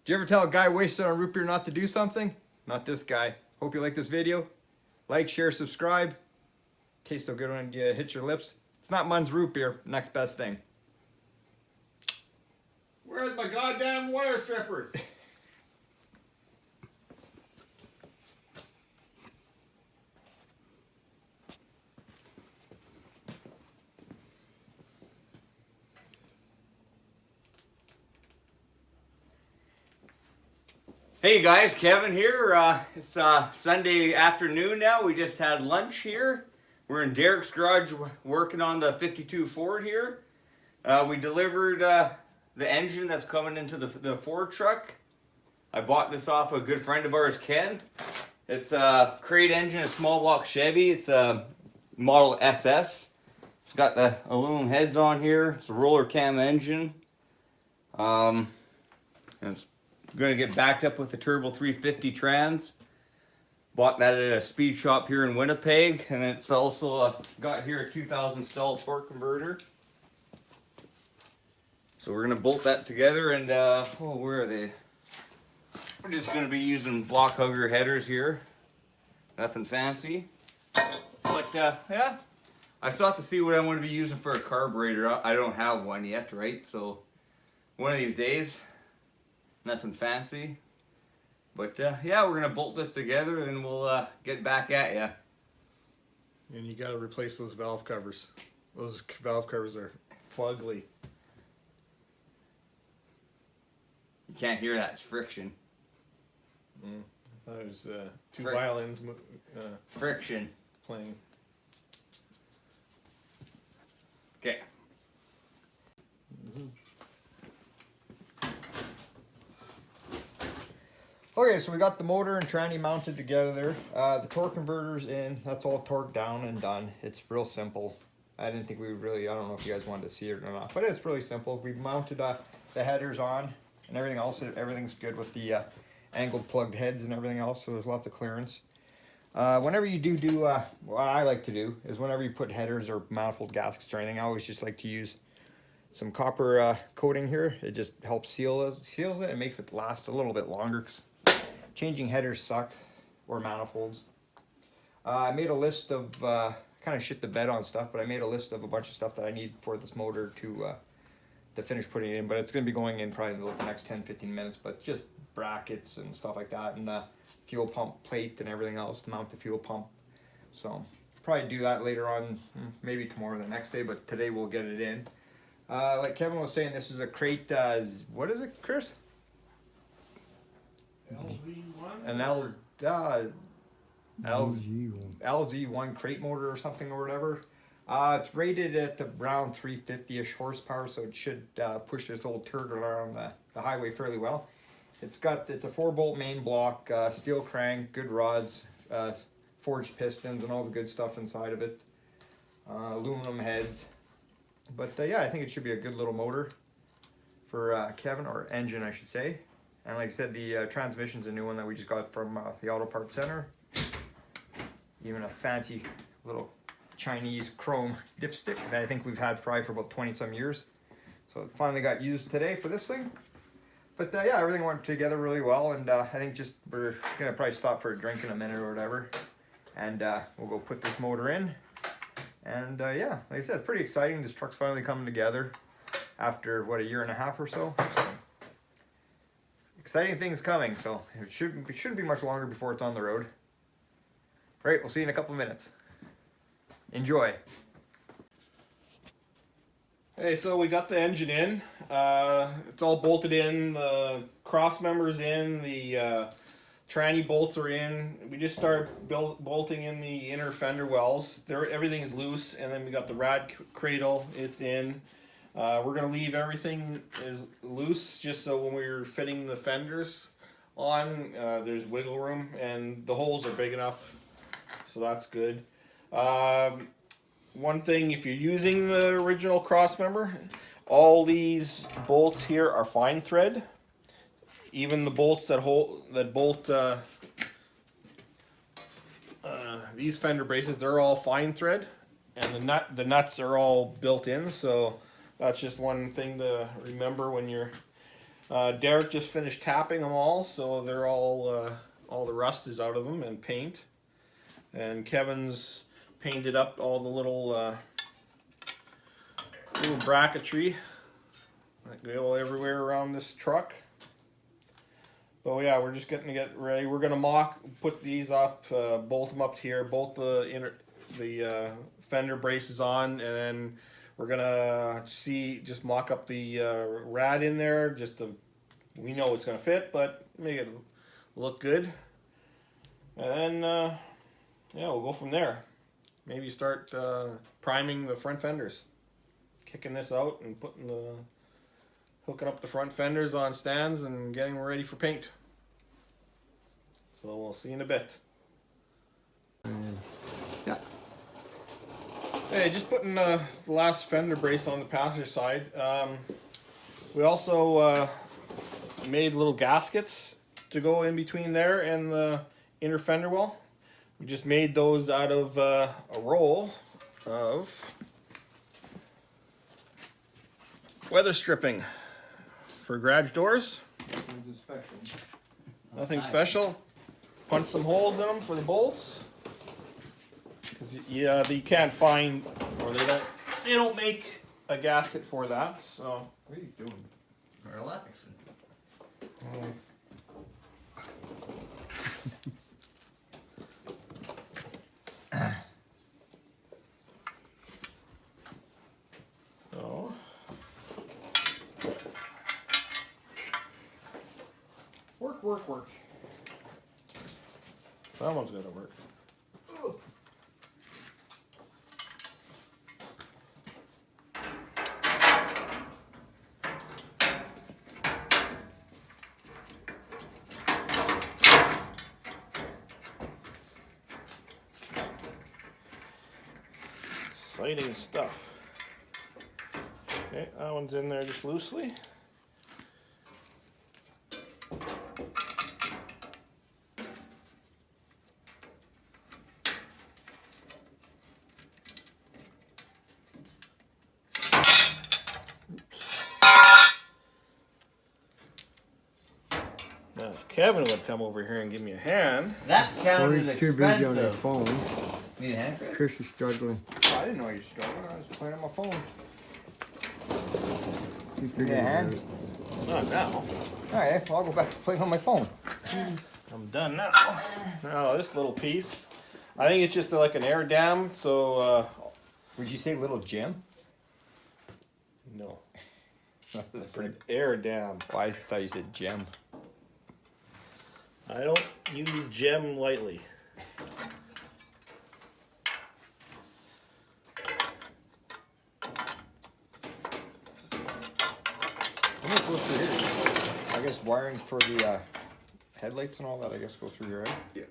Do you ever tell a guy wasted on root beer not to do something? Not this guy. Hope you like this video. Like, share, subscribe. Tastes so good when you hit your lips. It's not Munn's root beer. Next best thing. Where's my goddamn wire strippers? Hey guys, Kevin here. It's Sunday afternoon now. We just had lunch here. We're in Derek's garage working on the 52 Ford here. We delivered the engine that's coming into the Ford truck. I bought this off a good friend of ours, Ken. It's a crate engine, a small block Chevy. It's a model SS. It's got the aluminum heads on here. It's a roller cam engine. And it's going to get backed up with the Turbo 350 trans. Bought that at a speed shop here in Winnipeg, and it's also got here a 2000 stall torque converter. So we're going to bolt that together, and where are they? We're just going to be using block hugger headers here. Nothing fancy. But yeah, I still have to see what I want to be using for a carburetor. I don't have one yet, right? So one of these days. Nothing fancy, but yeah, we're gonna bolt this together and then we'll get back at ya. And you gotta replace those valve covers. Those valve covers are fugly. You can't hear that, it's friction. There's two violins Friction. playing. Okay. Okay, so we got the motor and tranny mounted together. The torque converter's in. That's all torqued down and done. It's real simple. I didn't think we would really, I don't know if you guys wanted to see it or not, but it's really simple. We've mounted the headers on and everything else. Everything's good with the angled plugged heads and everything else, so there's lots of clearance. Whenever you do what I like to do is whenever you put headers or manifold gaskets or anything, I always just like to use some copper coating here. It just helps seals it and makes it last a little bit longer. 'Cause changing headers suck, or manifolds. I made a list of, kind of shit the bed on stuff, but I made a list of a bunch of stuff that I need for this motor to finish putting it in, but it's going to be going in probably in the next 10-15 minutes, but just brackets and stuff like that, and fuel pump plate and everything else to mount the fuel pump. So probably do that later on, maybe tomorrow or the next day, but today we'll get it in. Like Kevin was saying, this is a crate, what is it, Chris? An LZ1 crate motor or something or whatever. It's rated at around 350-ish horsepower, so it should push this old turd around the highway fairly well. It's a 4-bolt main block, steel crank, good rods, forged pistons, and all the good stuff inside of it. Aluminum heads. But yeah, I think it should be a good little motor for Kevin, or engine I should say. And like I said, the transmission's a new one that we just got from the Auto Parts Center. Even a fancy little Chinese chrome dipstick that I think we've had probably for about 20 some years. So it finally got used today for this thing. But yeah, everything went together really well, and I think just we're gonna probably stop for a drink in a minute or whatever. And we'll go put this motor in. And yeah, like I said, it's pretty exciting. This truck's finally coming together after, what, a year and a half or so. Exciting things coming, so it shouldn't be much longer before it's on the road. Right, we'll see you in a couple of minutes. Enjoy. Hey, so we got the engine in. It's all bolted in. The cross members in. The tranny bolts are in. We just started bolting in the inner fender wells. Everything is loose, and then we got the Rad Cradle. It's in. We're going to leave everything is loose just so when we're fitting the fenders on, there's wiggle room, and the holes are big enough, so that's good. One thing, if you're using the original cross member, all these bolts here are fine thread. Even the bolts that bolt these fender braces, they're all fine thread, and the nuts are all built in, so that's just one thing to remember when you're Derek just finished tapping them all, so they're all the rust is out of them and paint. And Kevin's painted up all the little bracketry that go everywhere around this truck. But yeah, we're just getting to get ready. We're gonna put these up, bolt them up here, bolt the fender braces on, and then we're gonna just mock up the rad in there. We know it's gonna fit, but make it look good. And then yeah, we'll go from there. Maybe start priming the front fenders, kicking this out and hooking up the front fenders on stands and getting ready for paint. So we'll see in a bit. Yeah. Hey, just putting the last fender brace on the passenger side. We also made little gaskets to go in between there and the inner fender well. We just made those out of a roll of weather stripping for garage doors. Nothing special. Punch some holes in them for the bolts. Cause yeah, you can't find, or they don't make a gasket for that. So What are you doing? Relaxing. So work. That one's gonna work. Exciting stuff. Okay, that one's in there just loosely. Now, if Kevin would come over here and give me a hand. That sounded Too busy on your expensive. phone. Need a hand, Chris? Chris is struggling. I didn't know you were struggling. I was playing on my phone. He figured Yeah, it hand. out. Not now. Alright, well, I'll go back to playing on my phone. I'm done now. Now this little piece, I think it's just like an air dam. So Would you say little Jim? no, That's it's pretty. an air dam. Well, I thought you said Jim. I don't use gem lightly. I'm gonna go through here. I guess wiring for the headlights and all that, I guess, goes through here, right? Yeah.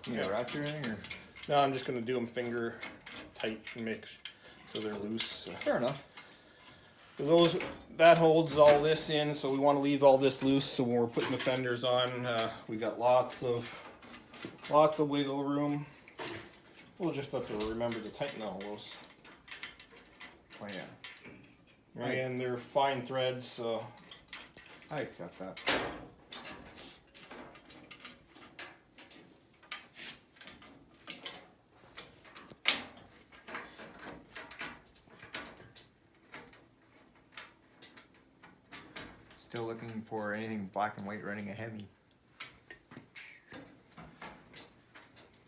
You got a ratchet or anything? Or? No, I'm just gonna do them finger tight and make so they're loose. So. Fair enough. Because that holds all this in, so we want to leave all this loose. So when we're putting the fenders on, we got lots of wiggle room. We'll just have to remember to tighten all those. Oh yeah. Right. And they're fine threads, so I accept that. Still looking for anything black and white running a Hemi.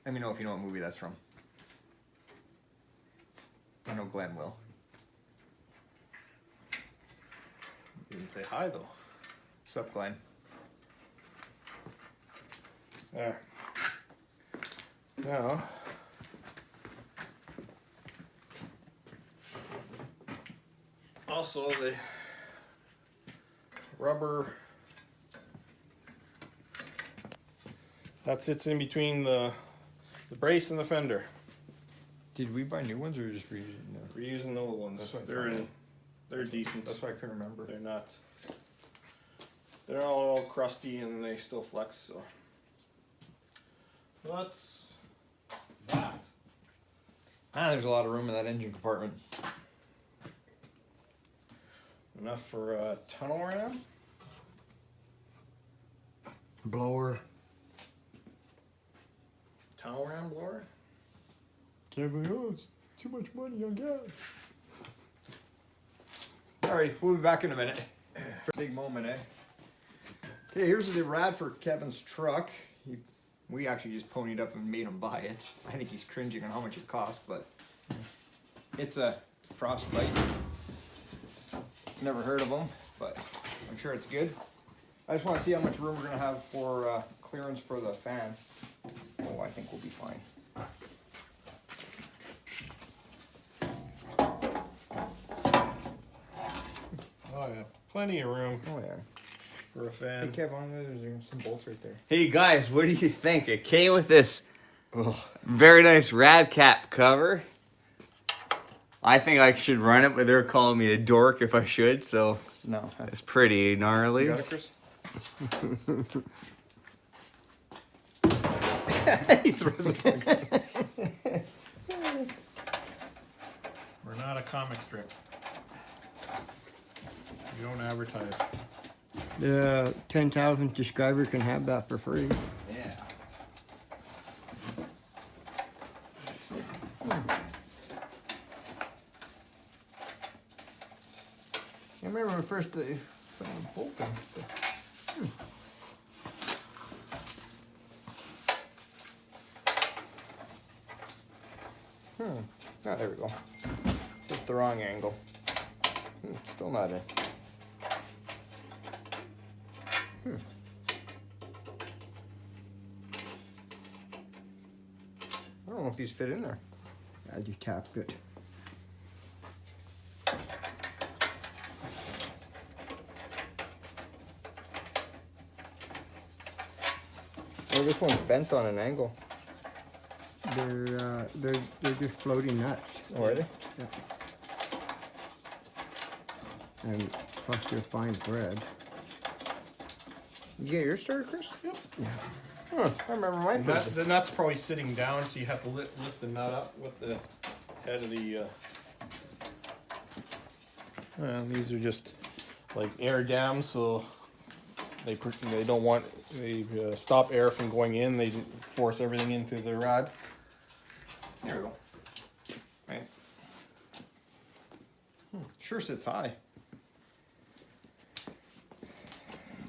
Let me know if you know what movie that's from. I know Glenn will. didn't say hi though. What's up, Glenn? There. Now. Also the rubber that sits in between the brace and the fender. Did we buy new ones or just reusing them? We're using the old ones. That's what I They're thought. they're decent. That's why I couldn't remember. They're not They're all crusty and they still flex, so that's that. There's a lot of room in that engine compartment. Enough for a tunnel ram. Blower. Tunnel ram blower. Kevin, oh, it's too much money on gas. Alright, we'll be back in a minute. Big moment, eh? Okay, here's the rad for Kevin's truck. We actually just ponied up and made him buy it. I think he's cringing on how much it cost, but it's a frostbite. Never heard of them, but I'm sure it's good. I just want to see how much room we're going to have for clearance for the fan. Oh, I think we'll be fine. Oh yeah, plenty of room Oh yeah. for a fan. Hey Kev, there's some bolts right there. Hey guys, what do you think? It came with this very nice rad cap cover. I think I should run it, but they're calling me a dork if I should, so No, it's pretty gnarly. You got it, Chris? He throws it. We're not a comic strip. We don't advertise. The 10,000th subscriber can have that for free. Yeah. I remember when first they put the bolt in. Oh, there we go. Just the wrong angle. Still not in. I don't know if these fit in there. I just tapped it. Oh, this one's bent on an angle. They're just floating nuts. Oh, are they? Yeah. And plus they're fine thread. You get yours started, Chris? Yep. Yeah. Huh, I remember my first. The nut's probably sitting down, so you have to lift the nut up with the head of the. These are just like air dams, so they don't want stop air from going in. They force everything into the rod. There we go. Right. Sure sits high.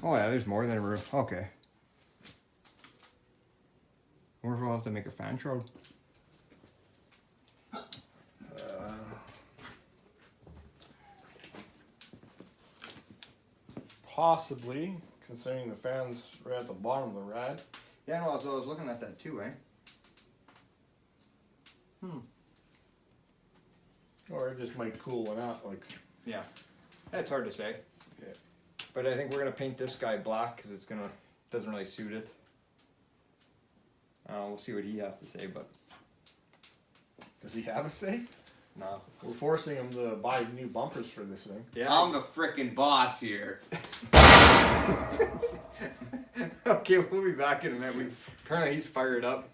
Oh yeah, there's more than a roof. Okay. I wonder if we'll have to make a fan shroud. Possibly, considering the fans are at the bottom of the rod. Yeah, no, I was looking at that too, eh? Or it just might cool one out, like. Yeah. That's hard to say. Yeah. But I think we're gonna paint this guy black because doesn't really suit it. We'll see what he has to say, but Does he have a say? no. We're forcing him to buy new bumpers for this thing. Yeah. I'm the frickin' boss here. Okay, we'll be back in a minute. Apparently he's fired up.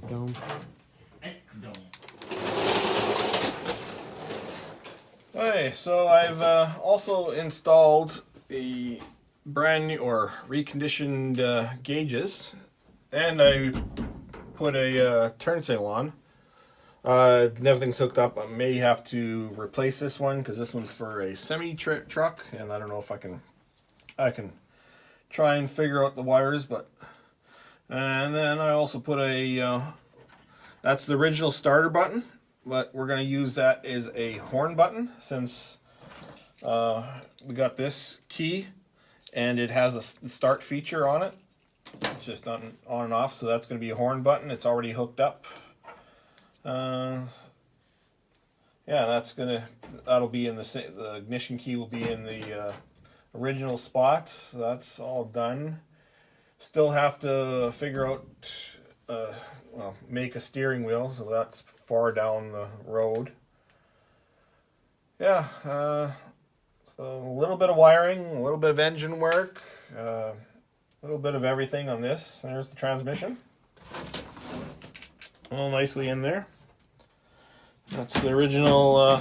Dum, dum. Okay, so I've also installed the brand new or reconditioned gauges, and I put a turn signal on. Everything's hooked up. I may have to replace this one because this one's for a semi truck, and I don't know if I can try and figure out the wires, but. And then I also put that's the original starter button, but we're going to use that as a horn button since we got this key and it has a start feature on it. It's just on and off, so that's going to be a horn button. It's already hooked up. Yeah, that'll be in the ignition key will be in the original spot. So that's all done. Still have to figure out, make a steering wheel, so that's far down the road. Yeah, So a little bit of wiring, a little bit of engine work, a little bit of everything on this. There's the transmission. All nicely in there. That's the original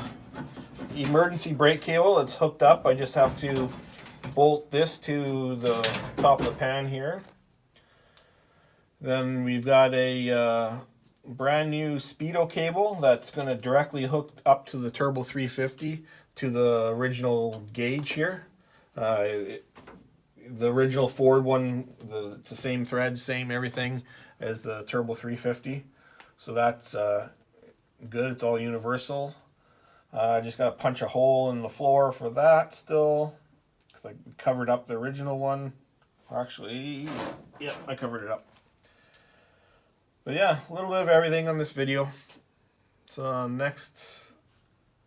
emergency brake cable. It's hooked up. I just have to bolt this to the top of the pan here. Then we've got a brand new Speedo cable that's going to directly hook up to the Turbo 350 to the original gauge here. The original Ford one, it's the same thread, same everything as the Turbo 350. So that's good. It's all universal. I just got to punch a hole in the floor for that still, because I covered up the original one. Actually, yeah, I covered it up. But yeah, a little bit of everything on this video. So next,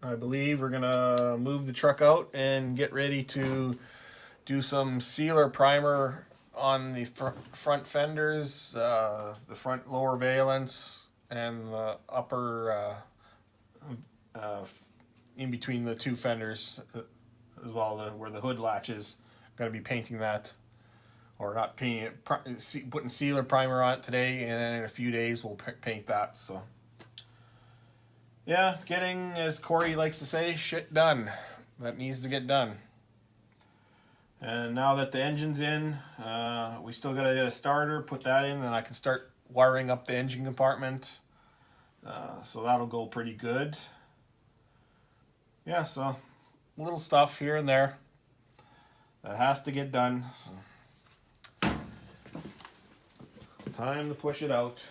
I believe we're gonna move the truck out and get ready to do some sealer primer on the front fenders, the front lower valence, and the upper in between the two fenders as well, where the hood latch is. Going to be painting that, or not painting it, putting sealer primer on it today, and then in a few days we'll paint that. So yeah, getting, as Corey likes to say, shit done that needs to get done. And now that the engine's in, we still got to get a starter, put that in, and I can start wiring up the engine compartment. So that'll go pretty good. Yeah, so little stuff here and there that has to get done. So, time to push it out.